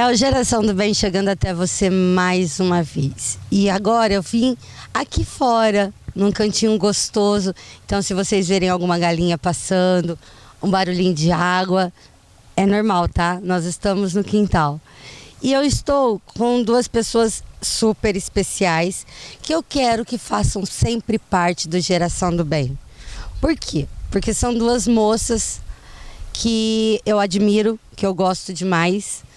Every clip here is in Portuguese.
o Geração do Bem chegando até você mais uma vez. E agora eu vim aqui fora, num cantinho gostoso. Então, se vocês verem alguma galinha passando, um barulhinho de água, é normal, tá? Nós estamos no quintal. E eu estou com duas pessoas super especiais que eu quero que façam sempre parte do Geração do Bem. Por quê? Porque são duas moças que eu admiro, que eu gosto demais,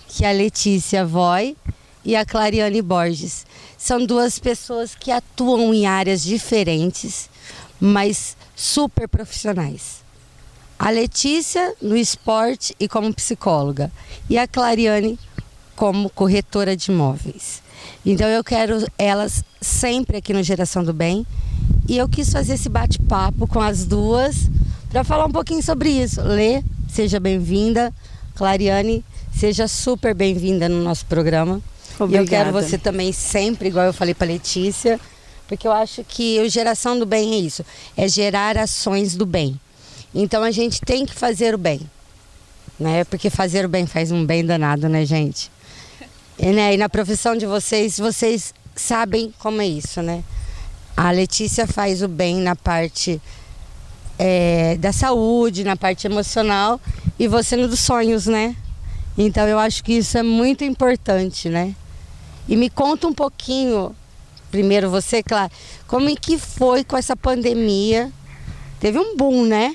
que é a Letícia Voy e a Clariane Borges. São duas pessoas que atuam em áreas diferentes, mas super profissionais. A Letícia no esporte e como psicóloga, e a Clariane como corretora de imóveis. Então eu quero elas sempre aqui no Geração do Bem, e eu quis fazer esse bate-papo com as duas para falar um pouquinho sobre isso. Lê, seja bem-vinda. Clariane, seja super bem-vinda no nosso programa. Obrigada. E eu quero você também sempre, igual eu falei para Letícia, porque eu acho que o Geração do Bem é isso, é gerar ações do bem. Então a gente tem que fazer o bem, né? Porque fazer o bem faz um bem danado, né, gente? E na profissão de vocês, vocês sabem como é isso, né? A Letícia faz o bem na parte da saúde, na parte emocional, e você no dos sonhos, né? Então eu acho que isso é muito importante, né? E me conta um pouquinho, primeiro você, claro, como é que foi com essa pandemia? Teve um boom, né?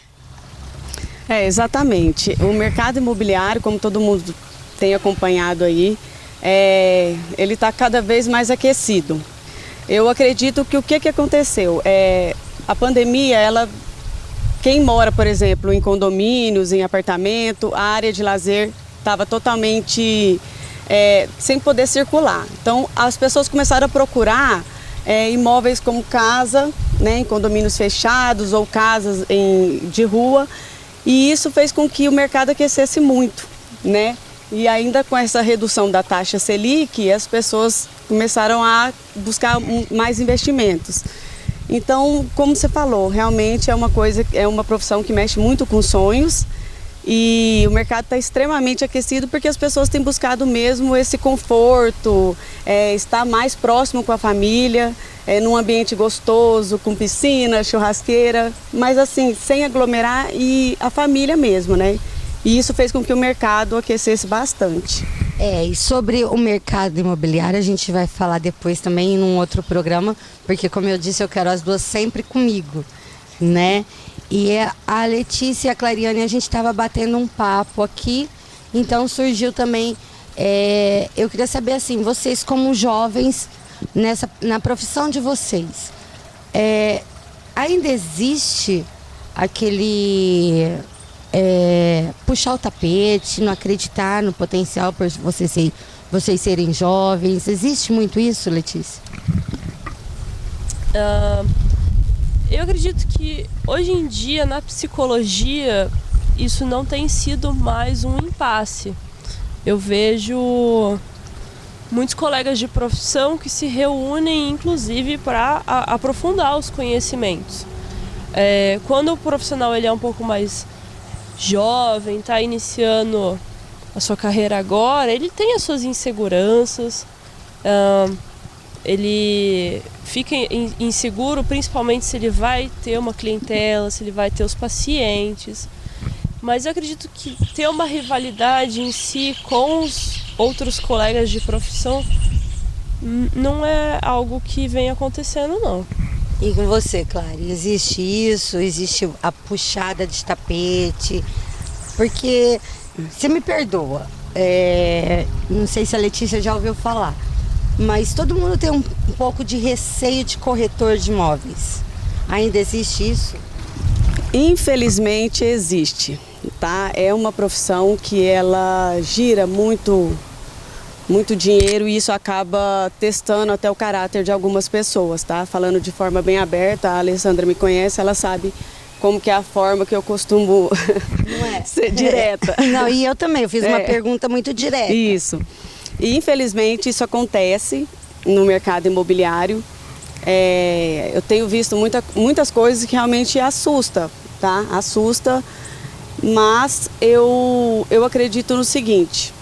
Exatamente. O mercado imobiliário, como todo mundo tem acompanhado aí, ele está cada vez mais aquecido. Eu acredito que o que aconteceu? A pandemia, quem mora, por exemplo, em condomínios, em apartamento, a área de lazer estava totalmente sem poder circular. Então, as pessoas começaram a procurar imóveis como casa, né, em condomínios fechados ou casas de rua, e isso fez com que o mercado aquecesse muito, né? E ainda com essa redução da taxa Selic, as pessoas começaram a buscar mais investimentos. Então, como você falou, realmente é uma profissão que mexe muito com sonhos, e o mercado está extremamente aquecido porque as pessoas têm buscado mesmo esse conforto, estar mais próximo com a família, num ambiente gostoso, com piscina, churrasqueira, mas assim, sem aglomerar, e a família mesmo, né? E isso fez com que o mercado aquecesse bastante. E sobre o mercado imobiliário a gente vai falar depois também em um outro programa, porque como eu disse, eu quero as duas sempre comigo, né? E a Letícia e a Clariane, a gente estava batendo um papo aqui, então surgiu também, eu queria saber assim, vocês como jovens, na profissão de vocês, ainda existe aquele puxar o tapete, não acreditar no potencial por vocês serem jovens? Existe muito isso, Letícia? Eu acredito que hoje em dia na psicologia isso não tem sido mais um impasse. Eu vejo muitos colegas de profissão que se reúnem inclusive para aprofundar os conhecimentos. Quando o profissional ele é um pouco mais jovem, está iniciando a sua carreira agora, ele tem as suas inseguranças, ele fica inseguro, principalmente se ele vai ter uma clientela, se ele vai ter os pacientes. Mas eu acredito que ter uma rivalidade em si com os outros colegas de profissão não é algo que vem acontecendo, não. E com você, Clary, existe isso? Existe a puxada de tapete? Porque, você me perdoa, não sei se a Letícia já ouviu falar, mas todo mundo tem um pouco de receio de corretor de imóveis. Ainda existe isso? Infelizmente existe, tá? É uma profissão que ela gira muito dinheiro, e isso acaba testando até o caráter de algumas pessoas, tá? Falando de forma bem aberta, a Alessandra me conhece, ela sabe como que é a forma que eu costumo ser direta. Não, e eu também, eu fiz uma pergunta muito direta. Isso. E infelizmente isso acontece no mercado imobiliário. Eu tenho visto muitas coisas que realmente assusta, tá? Assusta, mas eu acredito no seguinte: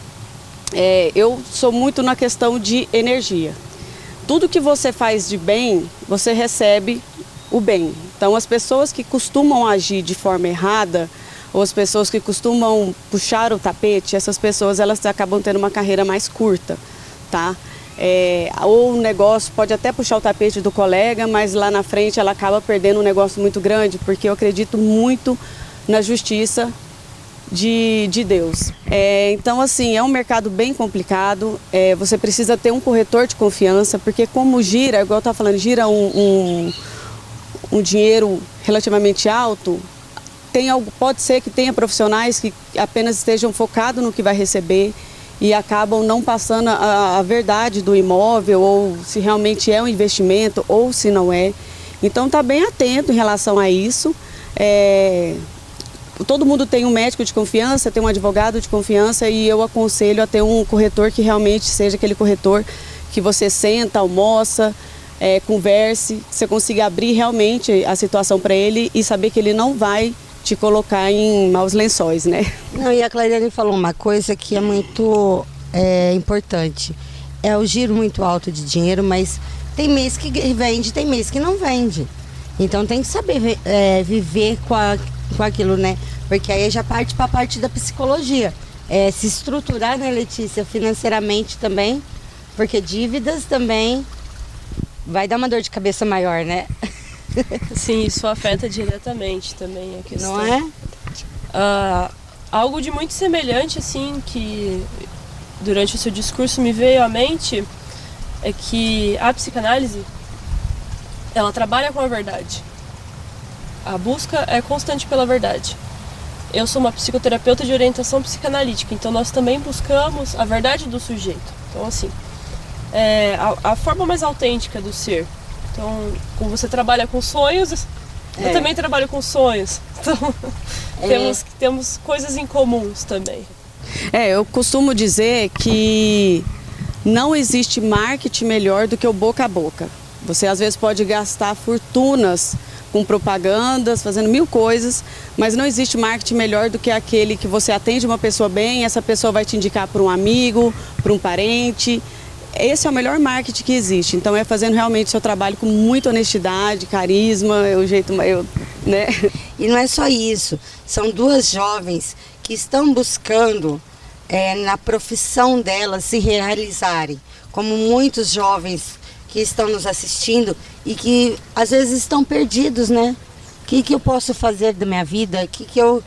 eu sou muito na questão de energia. Tudo que você faz de bem, você recebe o bem. Então, as pessoas que costumam agir de forma errada, ou as pessoas que costumam puxar o tapete, essas pessoas elas acabam tendo uma carreira mais curta, tá? Ou o negócio pode até puxar o tapete do colega, mas lá na frente ela acaba perdendo um negócio muito grande, porque eu acredito muito na justiça de Deus. Então, assim, é um mercado bem complicado, você precisa ter um corretor de confiança, porque como gira, igual eu estava falando, gira um dinheiro relativamente alto, pode ser que tenha profissionais que apenas estejam focados no que vai receber e acabam não passando a verdade do imóvel, ou se realmente é um investimento ou se não é. Então, tá bem atento em relação a isso. Todo mundo tem um médico de confiança, tem um advogado de confiança, e eu aconselho a ter um corretor que realmente seja aquele corretor que você senta, almoça, converse, você consiga abrir realmente a situação para ele e saber que ele não vai te colocar em maus lençóis, né? Não, e a Clariane falou uma coisa que é muito importante. É o giro muito alto de dinheiro, mas tem mês que vende, tem mês que não vende. Então tem que saber viver com aquilo, né? Porque aí já parte para a parte da psicologia. Se estruturar, né, Letícia, financeiramente também, porque dívidas também vai dar uma dor de cabeça maior, né? Sim, isso afeta diretamente também a questão. Não é? Algo de muito semelhante, assim, que durante o seu discurso me veio à mente, é que a psicanálise, ela trabalha com a verdade. A busca é constante pela verdade. Eu sou uma psicoterapeuta de orientação psicanalítica, então nós também buscamos a verdade do sujeito. Então, assim, a forma mais autêntica do ser. Então, como você trabalha com sonhos, eu também trabalho com sonhos. Então, temos coisas em comuns também. Eu costumo dizer que não existe marketing melhor do que o boca a boca. Você, às vezes, pode gastar fortunas com propagandas, fazendo 1000 coisas, mas não existe marketing melhor do que aquele que você atende uma pessoa bem, essa pessoa vai te indicar para um amigo, para um parente. Esse é o melhor marketing que existe. Então, é fazendo realmente o seu trabalho com muita honestidade, carisma, né? E não é só isso. São duas jovens que estão buscando, na profissão delas, se realizarem. Como muitos jovens que estão nos assistindo e que, às vezes, estão perdidos, né? O que eu posso fazer da minha vida? O que eu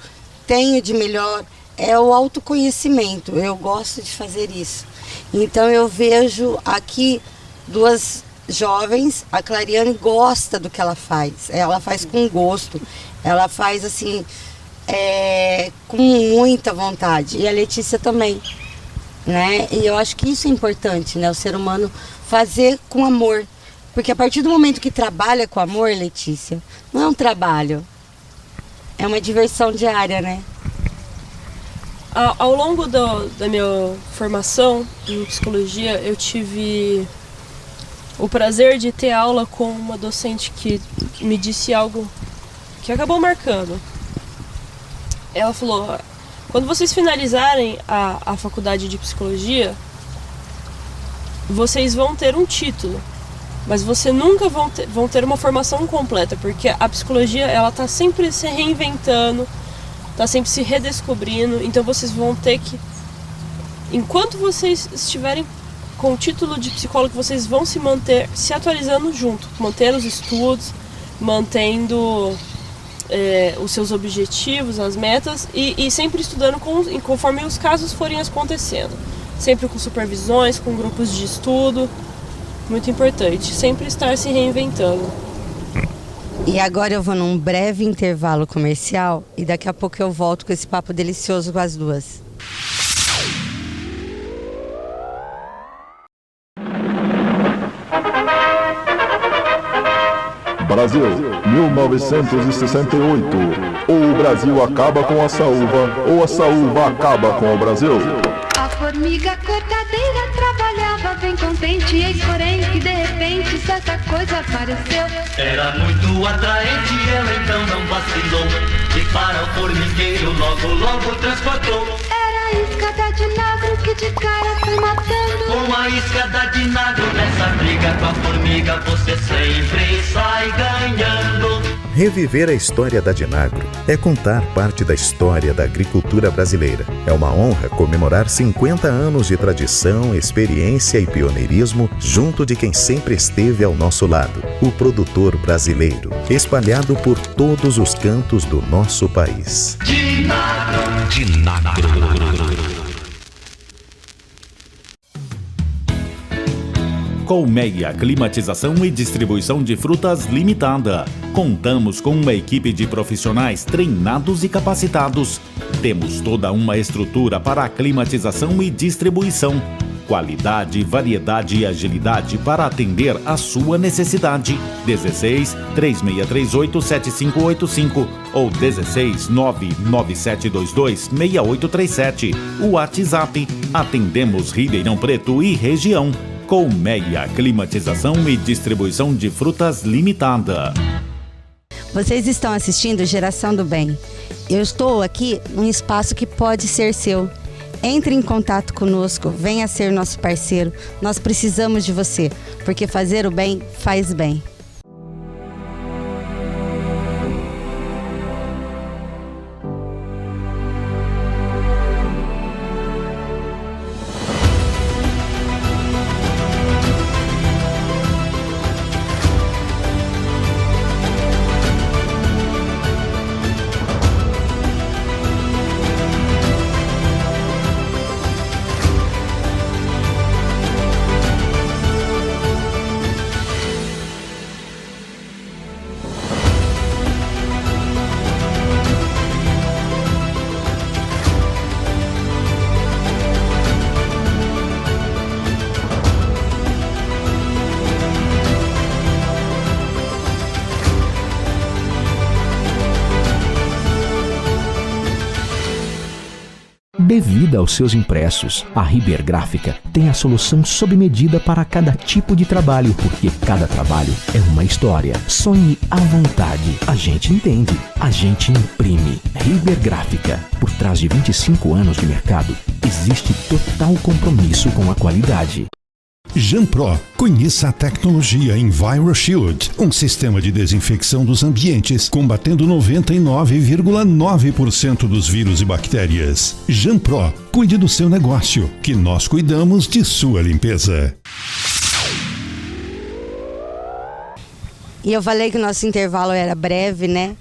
tenho de melhor? É o autoconhecimento. Eu gosto de fazer isso. Então eu vejo aqui duas jovens, a Clariane gosta do que ela faz com gosto, ela faz assim, com muita vontade, e a Letícia também, né? E eu acho que isso é importante, né? O ser humano fazer com amor, porque a partir do momento que trabalha com amor, Letícia, não é um trabalho, é uma diversão diária, né? Ao longo da minha formação em psicologia, eu tive o prazer de ter aula com uma docente que me disse algo que acabou marcando. Ela falou: quando vocês finalizarem a faculdade de psicologia, vocês vão ter um título, mas vocês nunca vão ter uma formação completa, porque a psicologia ela está sempre se reinventando, está sempre se redescobrindo, então vocês vão ter que, enquanto vocês estiverem com o título de psicólogo, vocês vão se manter se atualizando junto, manter os estudos, mantendo os seus objetivos, as metas e sempre estudando conforme os casos forem acontecendo, sempre com supervisões, com grupos de estudo, muito importante, sempre estar se reinventando. E agora eu vou num breve intervalo comercial e daqui a pouco eu volto com esse papo delicioso com as duas. Brasil, 1968. Ou o Brasil acaba com a saúva, ou a saúva acaba com o Brasil. A formiga cortadeira trabalhava bem contente, eis porém que de repente certa coisa apareceu. Era muito atraente, ela então não vacilou, e para o formigueiro logo transportou. Era uma isca da Dinagro que de cara foi matando. Uma isca da Dinagro nessa briga com a formiga, você sempre sai ganhando. Reviver a história da Dinagro é contar parte da história da agricultura brasileira. É uma honra comemorar 50 anos de tradição, experiência e pioneirismo junto de quem sempre esteve ao nosso lado, o produtor brasileiro, espalhado por todos os cantos do nosso país. Dinagro. Colmeia Climatização e Distribuição de Frutas Limitada. Contamos com uma equipe de profissionais treinados e capacitados. Temos toda uma estrutura para a climatização e distribuição. Qualidade, variedade e agilidade para atender a sua necessidade. 16 3638 7585 ou 16 99722 6837. O WhatsApp. Atendemos Ribeirão Preto e região. Colmeia Climatização e Distribuição de Frutas Limitada. Vocês estão assistindo Geração do Bem. Eu estou aqui num espaço que pode ser seu. Entre em contato conosco, venha ser nosso parceiro. Nós precisamos de você, porque fazer o bem faz bem. Devido aos seus impressos, a Riber Gráfica tem a solução sob medida para cada tipo de trabalho, porque cada trabalho é uma história. Sonhe à vontade. A gente entende. A gente imprime. Riber Gráfica. Por trás de 25 anos de mercado, existe total compromisso com a qualidade. Janpro, conheça a tecnologia EnviroShield, um sistema de desinfecção dos ambientes, combatendo 99,9% dos vírus e bactérias. Janpro, cuide do seu negócio, que nós cuidamos de sua limpeza. E eu falei que o nosso intervalo era breve, né?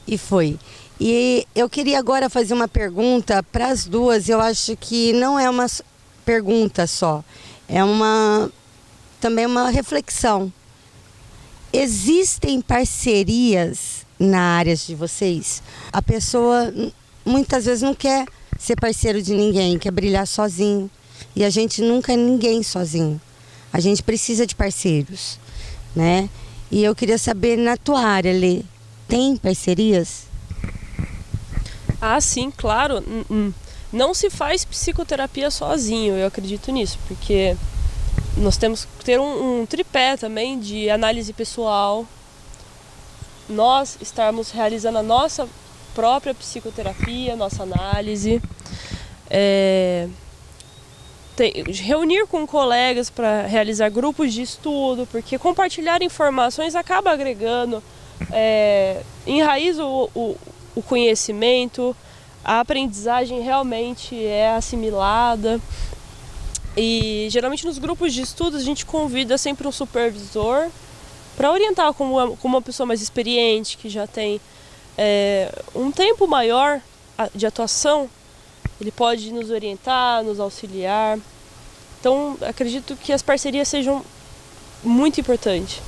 E foi. E eu queria agora fazer uma pergunta para as duas. Eu acho que não é uma pergunta só. É também uma reflexão. Existem parcerias na área de vocês? A pessoa muitas vezes não quer ser parceiro de ninguém, quer brilhar sozinho. E a gente nunca é ninguém sozinho. A gente precisa de parceiros, né? E eu queria saber, na tua área, Lê, tem parcerias? Ah, sim, claro. Não se faz psicoterapia sozinho, eu acredito nisso, porque nós temos que ter um tripé também de análise pessoal, nós estarmos realizando a nossa própria psicoterapia, nossa análise, reunir com colegas para realizar grupos de estudo, porque compartilhar informações acaba agregando, enraiza o conhecimento, a aprendizagem realmente é assimilada. E geralmente nos grupos de estudos a gente convida sempre um supervisor para orientar como uma pessoa mais experiente, que já tem um tempo maior de atuação. Ele pode nos orientar, nos auxiliar. Então acredito que as parcerias sejam muito importantes.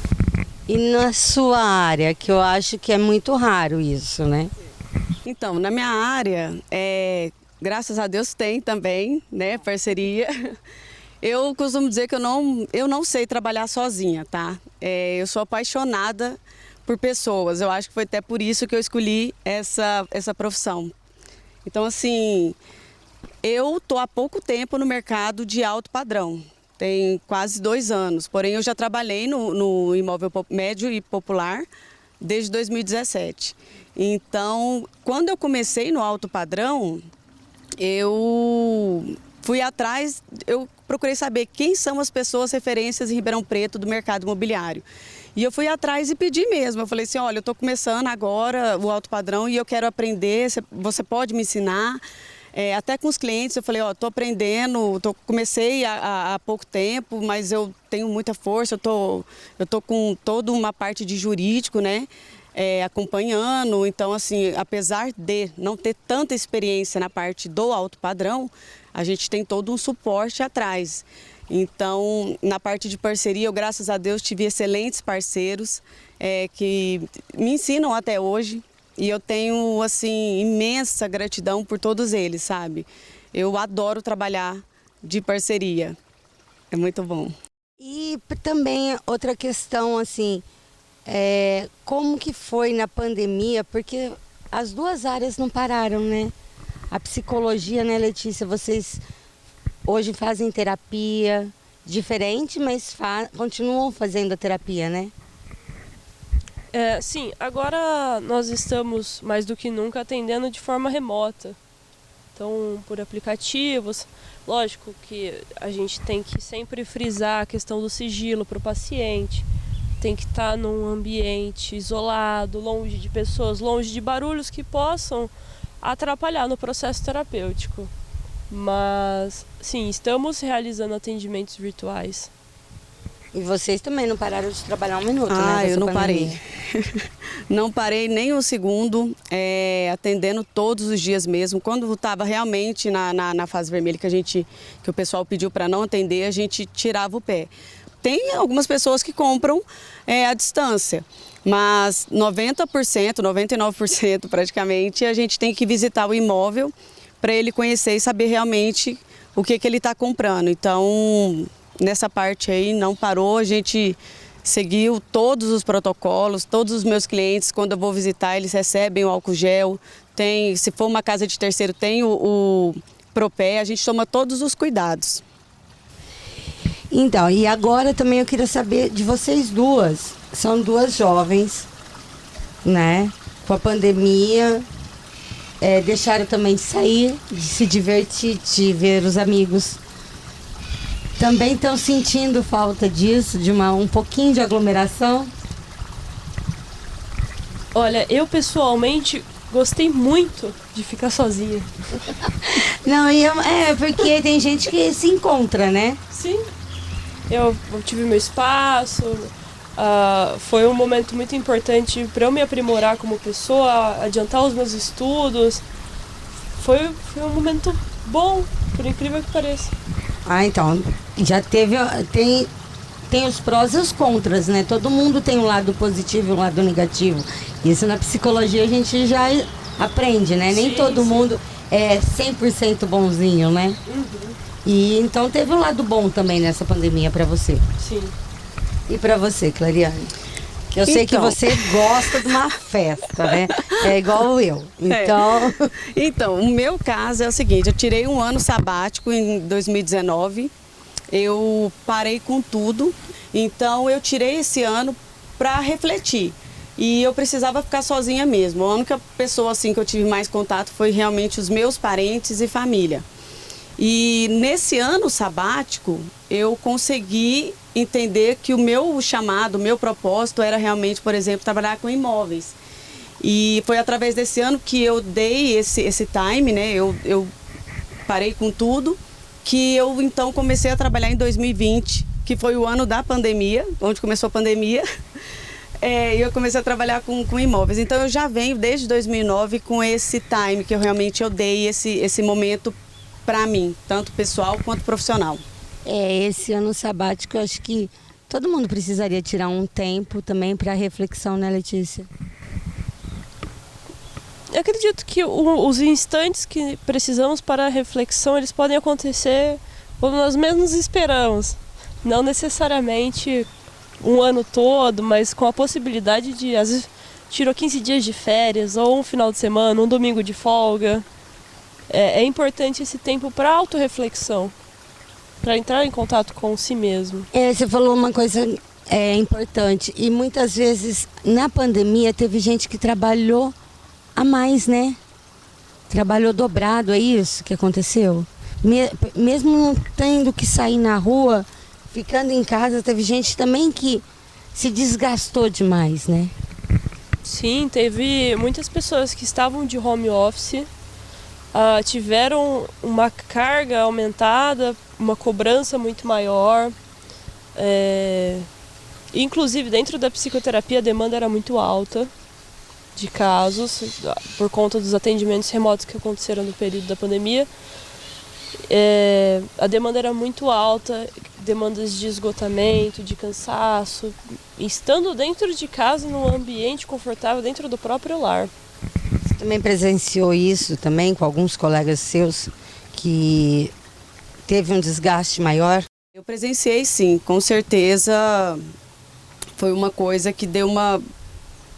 E na sua área, que eu acho que é muito raro isso, né? Então, na minha área, graças a Deus tem também, né, parceria. Eu costumo dizer que eu não sei trabalhar sozinha, tá? Eu sou apaixonada por pessoas. Eu acho que foi até por isso que eu escolhi essa profissão. Então, assim, eu tô há pouco tempo no mercado de alto padrão. Tem quase 2 anos. Porém, eu já trabalhei no imóvel médio e popular desde 2017. Então, quando eu comecei no alto padrão, eu fui atrás, eu procurei saber quem são as pessoas referências em Ribeirão Preto do mercado imobiliário. E eu fui atrás e pedi mesmo. Eu falei assim, olha, eu estou começando agora o alto padrão e eu quero aprender, você pode me ensinar? Até com os clientes eu falei, estou aprendendo, comecei há pouco tempo, mas eu tenho muita força, eu tô com toda uma parte de jurídico, né? Acompanhando, então assim, apesar de não ter tanta experiência na parte do alto padrão, a gente tem todo um suporte atrás. Então, na parte de parceria, eu, graças a Deus, tive excelentes parceiros que me ensinam até hoje e eu tenho, assim, imensa gratidão por todos eles, sabe? Eu adoro trabalhar de parceria, é muito bom. E também outra questão, assim, como que foi na pandemia, porque as duas áreas não pararam, né? A psicologia, né, Letícia, vocês hoje fazem terapia diferente, mas continuam fazendo a terapia, né? Sim, agora nós estamos mais do que nunca atendendo de forma remota. Então, por aplicativos, lógico que a gente tem que sempre frisar a questão do sigilo para o paciente. Tem que estar num ambiente isolado, longe de pessoas, longe de barulhos que possam atrapalhar no processo terapêutico. Mas, sim, estamos realizando atendimentos virtuais. E vocês também não pararam de trabalhar um minuto, né? Eu não parei. Não parei nem um segundo, atendendo todos os dias mesmo. Quando estava realmente na fase vermelha que o pessoal pediu para não atender, a gente tirava o pé. Tem algumas pessoas que compram à distância, mas 90%, 99% praticamente, a gente tem que visitar o imóvel para ele conhecer e saber realmente o que ele está comprando. Então, nessa parte aí não parou, a gente seguiu todos os protocolos, todos os meus clientes, quando eu vou visitar, eles recebem o álcool gel, se for uma casa de terceiro, tem o Propé, a gente toma todos os cuidados. Então, e agora também eu queria saber de vocês duas. São duas jovens, né? Com a pandemia, deixaram também de sair, de se divertir, de ver os amigos. Também estão sentindo falta disso, de um pouquinho de aglomeração? Olha, eu pessoalmente gostei muito de ficar sozinha. Não, porque tem gente que se encontra, né? Sim. Eu tive meu espaço, foi um momento muito importante para eu me aprimorar como pessoa, adiantar os meus estudos. Foi um momento bom, por incrível que pareça. Então, já tem os prós e os contras, né? Todo mundo tem um lado positivo e um lado negativo. Isso na psicologia a gente já aprende, né? Nem todo mundo é 100% bonzinho, né? Uhum. E então teve um lado bom também nessa pandemia para você. Sim. E para você, Clariane? Eu sei que você gosta de uma festa, né? É igual eu. Então, o meu caso é o seguinte, eu tirei um ano sabático em 2019, eu parei com tudo, então eu tirei esse ano para refletir. E eu precisava ficar sozinha mesmo. A única pessoa assim que eu tive mais contato foi realmente os meus parentes e família. E nesse ano sabático, eu consegui entender que o meu chamado, o meu propósito era realmente, por exemplo, trabalhar com imóveis. E foi através desse ano que eu dei esse time, né? Eu parei com tudo, que eu então comecei a trabalhar em 2020, que foi o ano da pandemia, onde começou a pandemia. E eu comecei a trabalhar com imóveis. Então eu já venho desde 2009 com esse time, que eu realmente dei esse momento para mim, tanto pessoal quanto profissional. Esse ano sabático, eu acho que todo mundo precisaria tirar um tempo também para reflexão, né, Letícia? Eu acredito que os instantes que precisamos para a reflexão, eles podem acontecer quando nós mesmos esperamos. Não necessariamente um ano todo, mas com a possibilidade de, às vezes, tirou 15 dias de férias, ou um final de semana, um domingo de folga. É importante esse tempo para autorreflexão, para entrar em contato com si mesmo. Você falou uma coisa importante, e muitas vezes na pandemia teve gente que trabalhou a mais, né? trabalhou dobrado, é isso que aconteceu? Mesmo não tendo que sair na rua, ficando em casa, teve gente também que se desgastou demais, né? Sim, teve muitas pessoas que estavam de home office, tiveram uma carga aumentada, uma cobrança muito maior. Inclusive, dentro da psicoterapia, a demanda era muito alta de casos, por conta dos atendimentos remotos que aconteceram no período da pandemia. A demanda era muito alta, demandas de esgotamento, de cansaço, estando dentro de casa, num ambiente confortável, dentro do próprio lar. Você também presenciou isso também com alguns colegas seus que teve um desgaste maior? Eu presenciei sim, com certeza foi uma coisa que deu uma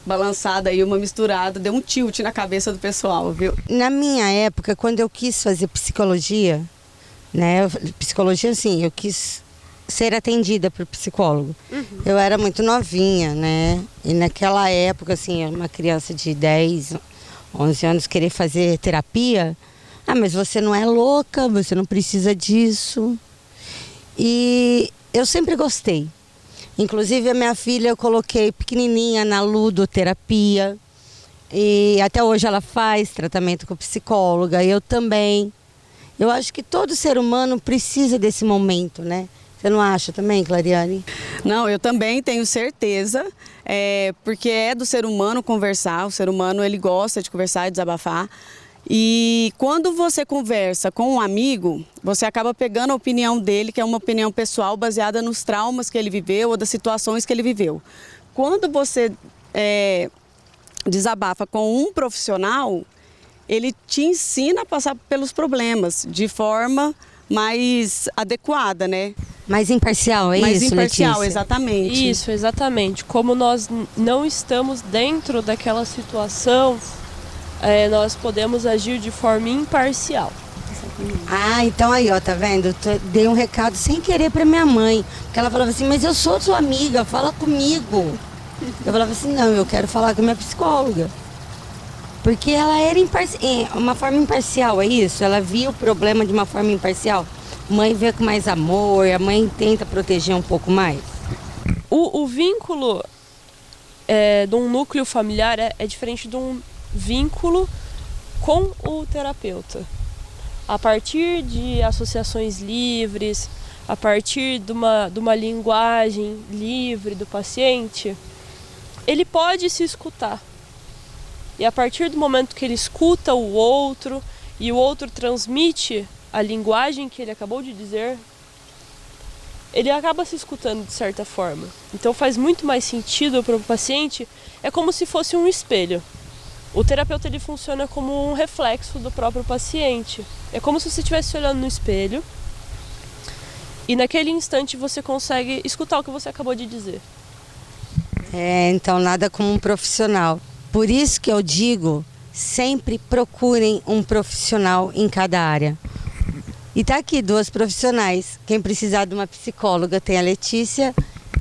balançada e uma misturada, deu um tilt na cabeça do pessoal, viu? Na minha época, quando eu quis fazer psicologia, né? Psicologia, assim, eu quis ser atendida por psicólogo. Eu era muito novinha, né? E naquela época, assim, uma criança de 10, 11 anos querer fazer terapia, mas você não é louca, você não precisa disso. E eu sempre gostei. Inclusive a minha filha eu coloquei pequenininha na ludoterapia e até hoje ela faz tratamento com psicóloga, eu também. Eu acho que todo ser humano precisa desse momento, né? Você não acha também, Clariane? Não, eu também tenho certeza, porque é do ser humano conversar, o ser humano ele gosta de conversar e desabafar. E quando você conversa com um amigo, você acaba pegando a opinião dele, que é uma opinião pessoal baseada nos traumas que ele viveu ou das situações que ele viveu. Quando você desabafa com um profissional, ele te ensina a passar pelos problemas de forma mais adequada, né? Mais imparcial, é mais isso, imparcial, Letícia? exatamente. Isso, exatamente. Como nós não estamos dentro daquela situação, nós podemos agir de forma imparcial. Então aí, ó, tá vendo? Eu dei um recado sem querer pra minha mãe. Porque ela falava assim, mas eu sou sua amiga, fala comigo. Eu falava assim, não, eu quero falar com a minha psicóloga. Porque ela era uma forma imparcial, é isso? Ela via o problema de uma forma imparcial. Mãe vê com mais amor, a mãe tenta proteger um pouco mais. O vínculo de um núcleo familiar é diferente de um vínculo com o terapeuta. A partir de associações livres, a partir de uma linguagem livre do paciente, ele pode se escutar. E a partir do momento que ele escuta o outro e o outro transmite a linguagem que ele acabou de dizer, ele acaba se escutando de certa forma. Então faz muito mais sentido para o paciente, é como se fosse um espelho. O terapeuta ele funciona como um reflexo do próprio paciente. É como se você estivesse olhando no espelho e naquele instante você consegue escutar o que você acabou de dizer. Então nada como um profissional. Por isso que eu digo, sempre procurem um profissional em cada área. E tá aqui 2 profissionais. Quem precisar de uma psicóloga tem a Letícia,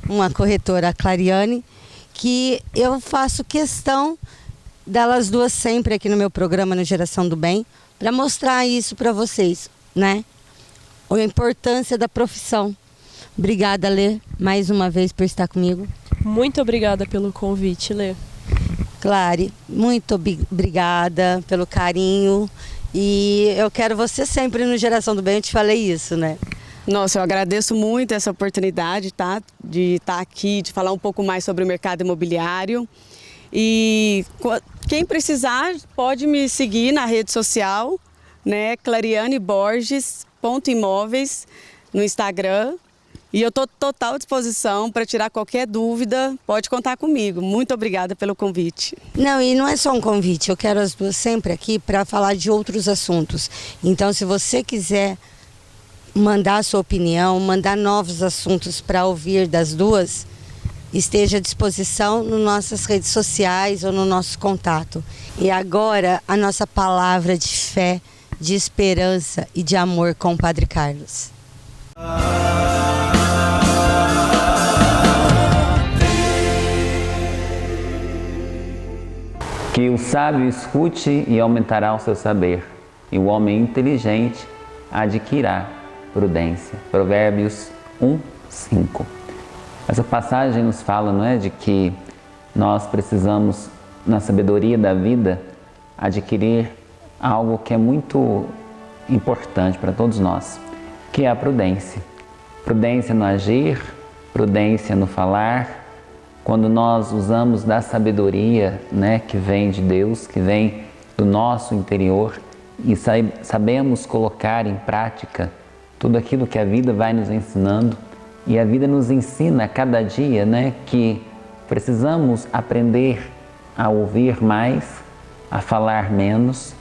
uma corretora, a Clariane, que eu faço questão delas 2 sempre aqui no meu programa no Geração do Bem, para mostrar isso para vocês, né? A importância da profissão. Obrigada, Lê, mais uma vez por estar comigo. Muito obrigada pelo convite, Lê. Clary, muito obrigada pelo carinho e eu quero você sempre no Geração do Bem, eu te falei isso, né? Nossa, eu agradeço muito essa oportunidade, tá? De estar aqui, de falar um pouco mais sobre o mercado imobiliário. E quem precisar pode me seguir na rede social, né? clarianeborges.imóveis no Instagram. E eu estou total disposição para tirar qualquer dúvida, pode contar comigo. Muito obrigada pelo convite. Não, e não é só um convite, eu quero as 2 sempre aqui para falar de outros assuntos. Então, se você quiser mandar a sua opinião, mandar novos assuntos para ouvir das 2, esteja à disposição nas nossas redes sociais ou no nosso contato. E agora, a nossa palavra de fé, de esperança e de amor com o Padre Carlos. Que o sábio escute e aumentará o seu saber, e o homem inteligente adquirirá prudência. Provérbios 1:5. Essa passagem nos fala, não é, de que nós precisamos, na sabedoria da vida, adquirir algo que é muito importante para todos nós, que é a prudência. Prudência no agir, prudência no falar. Quando nós usamos da sabedoria, né, que vem de Deus, que vem do nosso interior, e sabemos colocar em prática tudo aquilo que a vida vai nos ensinando, e a vida nos ensina a cada dia, né, que precisamos aprender a ouvir mais, a falar menos,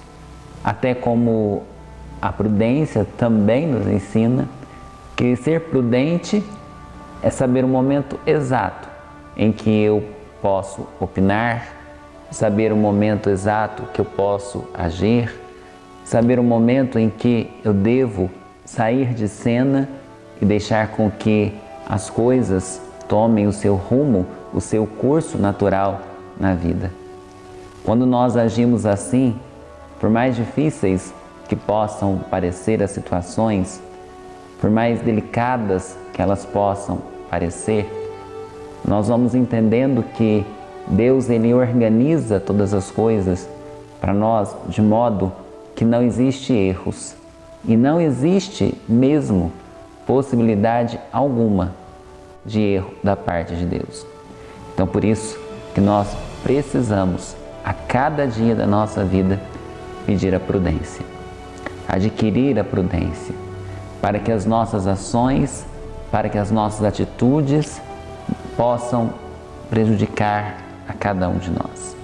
até como a prudência também nos ensina que ser prudente é saber o momento exato em que eu posso opinar, saber o momento exato que eu posso agir, saber o momento em que eu devo sair de cena e deixar com que as coisas tomem o seu rumo, o seu curso natural na vida. Quando nós agimos assim, por mais difíceis que possam parecer as situações, por mais delicadas que elas possam parecer, nós vamos entendendo que Deus, Ele organiza todas as coisas para nós de modo que não existe erros e não existe mesmo possibilidade alguma de erro da parte de Deus. Então, por isso que nós precisamos, a cada dia da nossa vida, pedir a prudência, adquirir a prudência, para que as nossas ações, para que as nossas atitudes possam prejudicar a cada um de nós.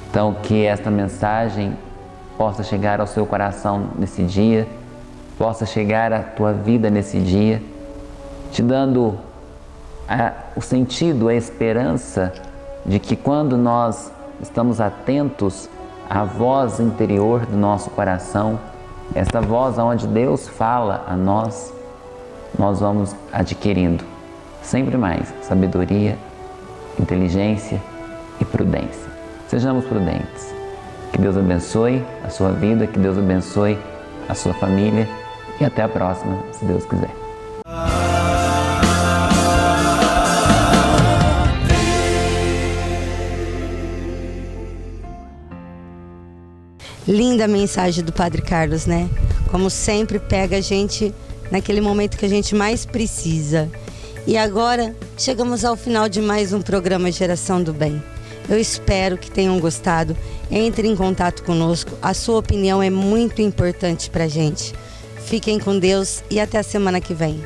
Então, que esta mensagem possa chegar ao seu coração nesse dia, possa chegar à tua vida nesse dia, te dando o sentido, a esperança de que quando nós estamos atentos à voz interior do nosso coração, essa voz onde Deus fala a nós, nós vamos adquirindo sempre mais sabedoria, inteligência e prudência. Sejamos prudentes. Que Deus abençoe a sua vida, que Deus abençoe a sua família e até a próxima, se Deus quiser. Linda a mensagem do Padre Carlos, né? Como sempre, pega a gente naquele momento que a gente mais precisa. E agora, chegamos ao final de mais um programa Geração do Bem. Eu espero que tenham gostado. Entre em contato conosco. A sua opinião é muito importante pra gente. Fiquem com Deus e até a semana que vem.